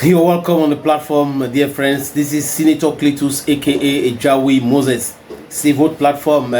You're welcome on the platform, dear friends. This is Senator Cletus, aka Jawi Moses. C'est votre plateforme.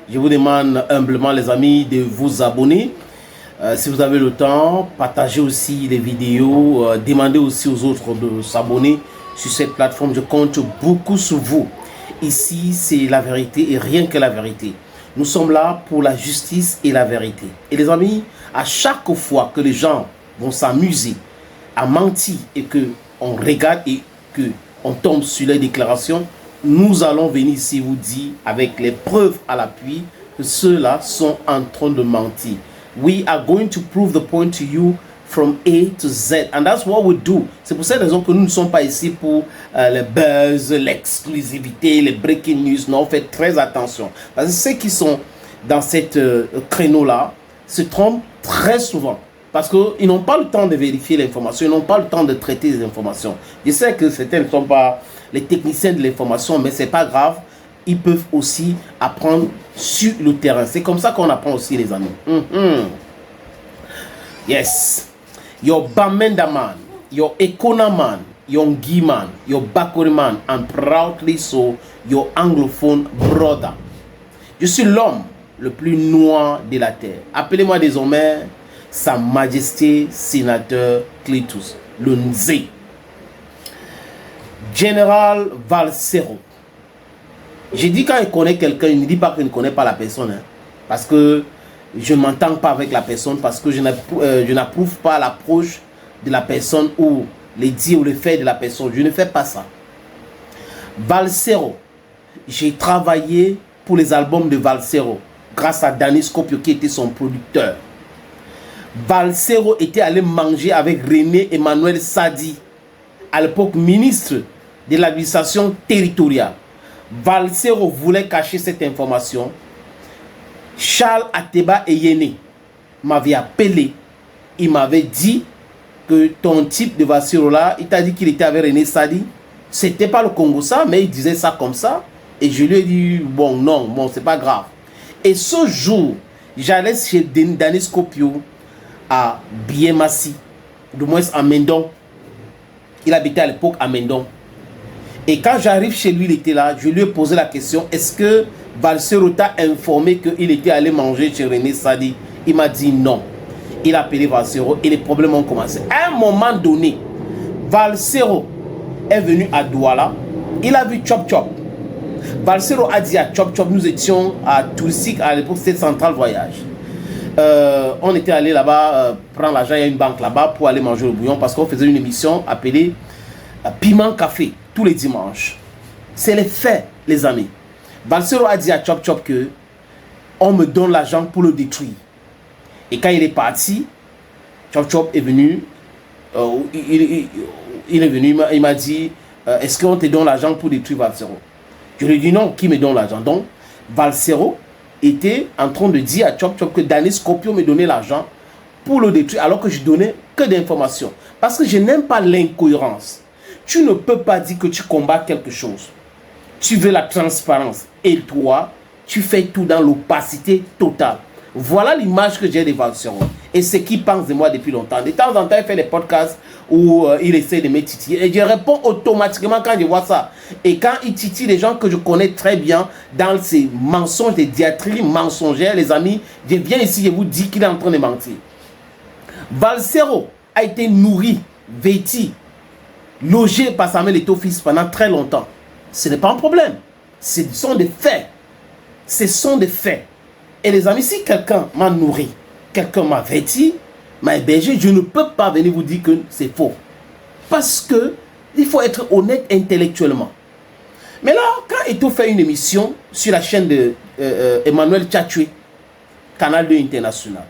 Je vous demande humblement, les amis, de vous abonner. Si vous avez le temps, partagez aussi les vidéos. Demandez aussi aux autres de s'abonner sur cette plateforme. Je compte beaucoup sur vous. Ici, c'est la vérité et rien que la vérité. Nous sommes là pour la justice et la vérité. Et les amis, à chaque fois que les gens vont s'amuser à mentir et que on regarde et que on tombe sur les déclarations, nous allons venir ici vous dire avec les preuves à l'appui que ceux-là sont en train de mentir. We are going to prove the point to you from A to Z, and that's what we do. C'est pour cette raison que nous ne sommes pas ici pour les buzz, l'exclusivité, les breaking news. Non, faites très attention, parce que ceux qui sont dans cette créneau-là se trompent très souvent. Parce qu'ils n'ont pas le temps de vérifier l'information, ils n'ont pas le temps de traiter les informations. Je sais que certains ne sont pas les techniciens de l'information, mais ce n'est pas grave. Ils peuvent aussi apprendre sur le terrain. C'est comme ça qu'on apprend aussi, les amis. Yes. Your Bamenda man, your Ekona man, your Ngi man, your Bakori man, and proudly so, your Anglophone brother. Je suis l'homme le plus noir de la terre. Appelez-moi désormais Sa Majesté Sénateur Cletus, le Nzé. Général Valsero. J'ai dit quand il connaît quelqu'un, il ne dit pas qu'il ne connaît pas la personne. Hein, parce que je ne m'entends pas avec la personne, parce que je n'approuve pas l'approche de la personne ou les dires ou les faits de la personne. Je ne fais pas ça. Valsero. J'ai travaillé pour les albums de Valsero grâce à Danny Scopio qui était son producteur. Valsero était allé manger avec René Emmanuel Sadi, à l'époque ministre de l'administration territoriale. Valsero voulait cacher cette information. Charles Ateba Eyene m'avait appelé. Il m'avait dit que ton type de Valsero là, il t'a dit qu'il était avec René Sadi. C'était pas le Congo ça, mais il disait ça comme ça. Et je lui ai dit, bon, non, bon, c'est pas grave. Et ce jour, j'allais chez Danny Scopio à Biemassi, du moins à Mendon. Il habitait à l'époque à Mendon. Et quand j'arrive chez lui, il était là, je lui ai posé la question, est-ce que Valsero t'a informé qu'il était allé manger chez René Sadi? Il m'a dit non. Il a appelé Valsero et les problèmes ont commencé. À un moment donné, Valsero est venu à Douala, il a vu Chop Chop. Valsero a dit à Chop Chop, nous étions à Touristique, à l'époque c'était Central Voyage. On était allé là-bas prendre l'argent, il y a une banque là-bas pour aller manger le bouillon parce qu'on faisait une émission appelée Piment Café tous les dimanches. C'est les faits, les amis. Valsero a dit à Chop Chop que on me donne l'argent pour le détruire. Et quand il est parti, Chop Chop est venu, il est venu, il m'a dit est-ce qu'on te donne l'argent pour détruire Valsero? Je lui ai dit non, qui me donne l'argent? Donc Valsero était en train de dire à Chop Chop que Danny Scopio me donnait l'argent pour le détruire alors que je donnais que d'informations. Parce que je n'aime pas l'incohérence. Tu ne peux pas dire que tu combats quelque chose. Tu veux la transparence. Et toi, tu fais tout dans l'opacité totale. Voilà l'image que j'ai de Valsero. Et ce qu'il pense de moi depuis longtemps. De temps en temps, il fait des podcasts où il essaie de me titiller. Et je réponds automatiquement quand je vois ça. Et quand il titille les gens que je connais très bien dans ces mensonges, des diatribes mensongères, les amis, je viens ici, je vous dis qu'il est en train de mentir. Valsero a été nourri, vêtu, logé par Samuel Eto'o-Fils pendant très longtemps. Ce n'est pas un problème. Ce sont des faits. Ce sont des faits. Et les amis, si quelqu'un m'a nourri, quelqu'un m'a vêtu, m'a hébergé, je ne peux pas venir vous dire que c'est faux. Parce que il faut être honnête intellectuellement. Mais là, quand Eto'o fait une émission sur la chaîne de Emmanuel Tchatchoué, Canal 2 International,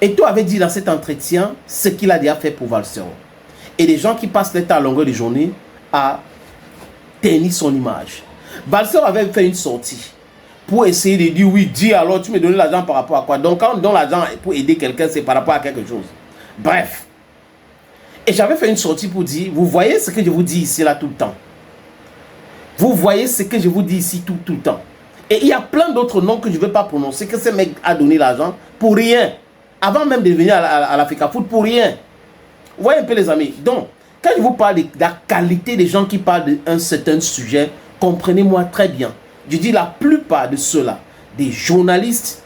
Eto'o avait dit dans cet entretien ce qu'il a déjà fait pour Valsero. Et les gens qui passent le temps à longueur de journée à ternir son image. Valsero avait fait une sortie pour essayer de dire oui, dis alors tu me donnes l'argent par rapport à quoi? Donc quand on donne l'argent pour aider quelqu'un, c'est par rapport à quelque chose. Bref. Et j'avais fait une sortie pour dire, vous voyez ce que je vous dis ici là tout le temps. Vous voyez ce que je vous dis ici tout le temps. Et il y a plein d'autres noms que je ne vais pas prononcer, que ce mec a donné l'argent pour rien. Avant même de venir à l'Africa Foot, pour rien. Vous voyez un peu les amis. Donc, Quand je vous parle de la qualité des gens qui parlent d'un certain sujet, comprenez-moi très bien. Je dis la plupart de ceux-là, des journalistes,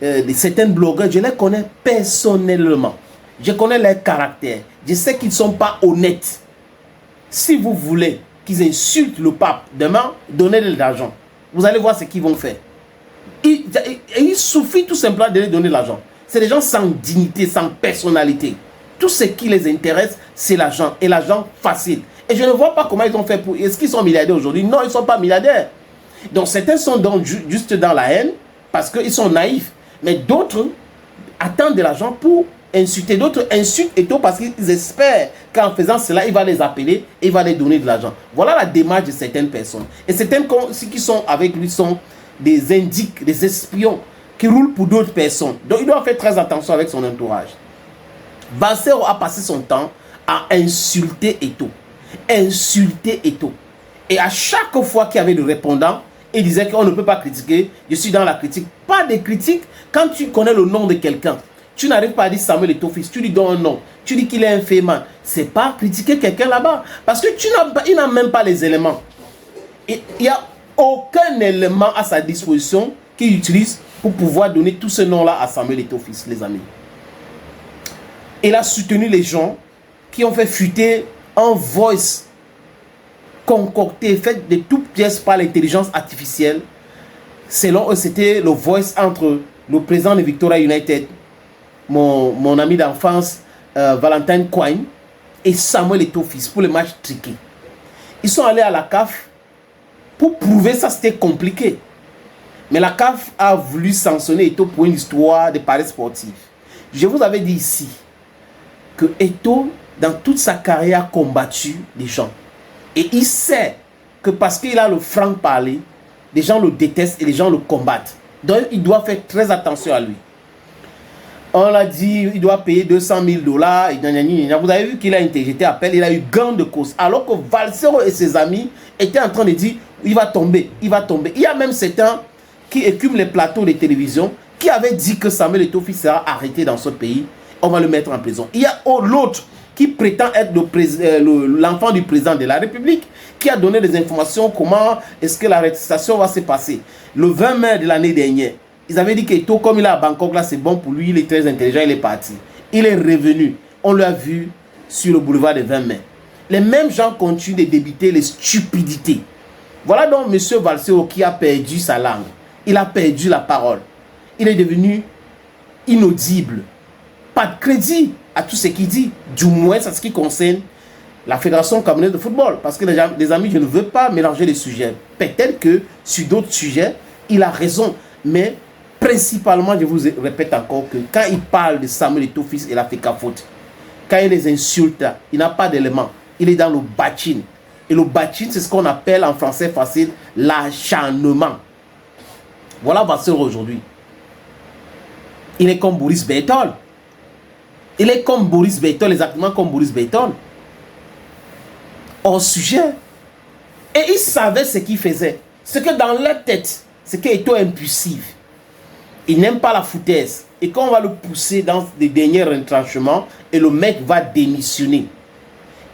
de certains blogueurs, je les connais personnellement. Je connais leur caractère. Je sais qu'ils ne sont pas honnêtes. Si vous voulez qu'ils insultent le pape demain, donnez-leur de l'argent. Vous allez voir ce qu'ils vont faire. Il suffit tout simplement de leur donner de l'argent. C'est des gens sans dignité, sans personnalité. Tout ce qui les intéresse, c'est l'argent. Et l'argent facile. Et je ne vois pas comment ils ont fait pour... Est-ce qu'ils sont milliardaires aujourd'hui? Non, ils ne sont pas milliardaires. Donc certains sont donc juste dans la haine parce qu'ils sont naïfs. Mais d'autres attendent de l'argent pour insulter. D'autres insultent et tout parce qu'ils espèrent qu'en faisant cela, il va les appeler et il va les donner de l'argent. Voilà la démarche de certaines personnes. Et certains qui sont avec lui sont des indiques, des espions qui roulent pour d'autres personnes. Donc il doit faire très attention avec son entourage. Valsero a passé son temps à insulter Eto'o. Insulter Eto'o. Et à chaque fois qu'il y avait le répondant, il disait qu'on ne peut pas critiquer. Je suis dans la critique. Pas de critique. Quand tu connais le nom de quelqu'un, tu n'arrives pas à dire Samuel Eto'o fils. Tu lui donnes un nom. Tu dis qu'il est un féman. C'est pas critiquer quelqu'un là-bas. Parce que il n'a même pas les éléments. Il n'y a aucun élément à sa disposition qu'il utilise pour pouvoir donner tout ce nom-là à Samuel Eto'o fils, les amis. Il a soutenu les gens qui ont fait fuiter un voice concocté, fait de toutes pièces par l'intelligence artificielle. Selon eux, c'était le voice entre le président de Victoria United, mon ami d'enfance, Valentine Coin, et Samuel Eto'o fils pour le match triqué. Ils sont allés à la CAF pour prouver ça, c'était compliqué. Mais la CAF a voulu sanctionner Eto'o pour une histoire de paris sportif. Je vous avais dit ici que Eto'o, dans toute sa carrière, a combattu les gens. Et il sait que parce qu'il a le franc-parler, les gens le détestent et les gens le combattent. Donc, il doit faire très attention à lui. On l'a dit, il doit payer 200 000 $. Vous avez vu qu'il a interjeté appel, il a eu gain de cause. Alors que Valsero et ses amis étaient en train de dire, il va tomber, il va tomber. Il y a même certains qui écument les plateaux de télévision qui avaient dit que Samuel Eto'o fils sera arrêté dans ce pays. On va le mettre en prison. Il y a l'autre qui prétend être l'enfant du président de la République, qui a donné des informations comment est-ce que l'arrestation va se passer. Le 20 mai de l'année dernière, ils avaient dit qu'Eto'o, comme il est à Bangkok, là c'est bon pour lui, il est très intelligent, il est parti. Il est revenu. On l'a vu sur le boulevard de 20 mai. Les mêmes gens continuent de débiter les stupidités. Voilà donc M. Valsero qui a perdu sa langue. Il a perdu la parole. Il est devenu inaudible. Pas de crédit à tout ce qu'il dit, du moins à ce qui concerne la Fédération camerounaise de football. Parce que les amis, je ne veux pas mélanger les sujets. Peut-être que sur d'autres sujets, il a raison. Mais principalement, je vous répète encore que quand il parle de Samuel Eto'o fils, il a fait qu'à faute. Quand il les insulte, il n'a pas d'élément. Il est dans le bachin. Et le bachin, c'est ce qu'on appelle en français facile l'acharnement. Voilà Valsero aujourd'hui. Il est comme Boris Berthold. Il est comme Boris Berthold, exactement comme Boris Berthold. Hors sujet. Et il savait ce qu'il faisait. Ce que dans leur tête, c'est qu'il est impulsif. Il n'aime pas la foutaise. Et quand on va le pousser dans les derniers retranchements, et le mec va démissionner.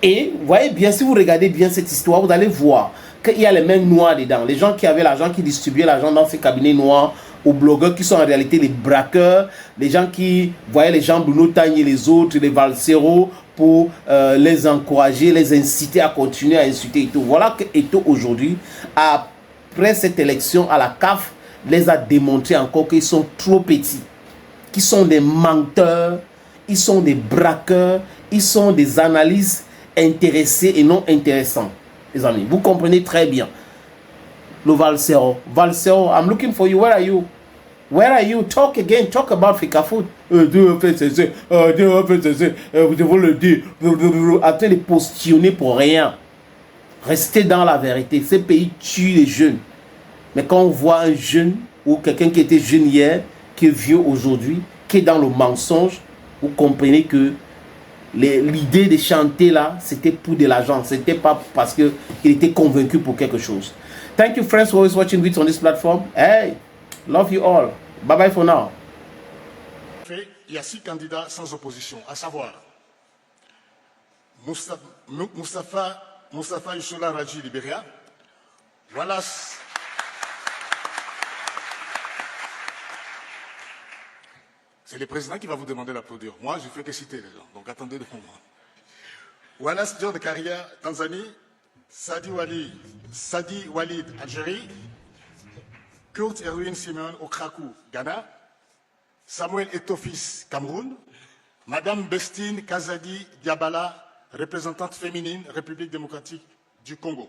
Et vous voyez bien, si vous regardez bien cette histoire, vous allez voir qu'il y a les mains noires dedans. Les gens qui avaient l'argent, qui distribuaient l'argent dans ces cabinets noirs, aux blogueurs qui sont en réalité les braqueurs, les gens qui voyaient les gens Bruno Tagne et les autres, les Valsero, pour les encourager, les inciter à continuer à insulter Eto'o. Voilà que Eto'o aujourd'hui, après cette élection à la CAF, les a démontré encore qu'ils sont trop petits, qu'ils sont des menteurs, ils sont des braqueurs, ils sont des analystes intéressés et non intéressants. Les amis, vous comprenez très bien. Le Valsero, I'm looking for you, where are you? Where are you? Talk again, talk about Fecafoot. Je vous le dire, en train de postillonner pour rien. Restez dans la vérité. Ces pays tuent les jeunes. Mais quand on voit un jeune ou quelqu'un qui était jeune hier, qui est vieux aujourd'hui, qui est dans le mensonge, vous comprenez que l'idée de chanter là, c'était pour de l'argent. C'était pas parce qu'il était convaincu pour quelque chose. Thank you friends for always watching videos on this platform. Hey, love you all. Bye bye for now. Il y a 6 candidats sans opposition, à savoir Moustapha Issola Raji, Libéria. Wallace c'est le président qui va vous demander d'applaudir. Moi, je ne fais que citer les gens, donc attendez de moi. Wallace John Karia, Tanzanie. Sadi Walid, Algérie. Kurt Erwin Simon, Okrakou, Ghana. Samuel Etofis, Cameroun. Madame Bestine Kazadi Diabala, représentante féminine, République démocratique du Congo.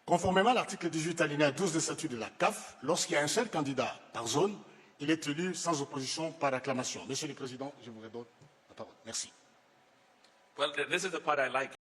Conformément à l'article 18 alinéa 12 des statuts de la CAF, lorsqu'il y a un seul candidat par zone, il est élu sans opposition par acclamation. Monsieur le Président, je vous redonne la parole. Merci. Well, this is the part I like.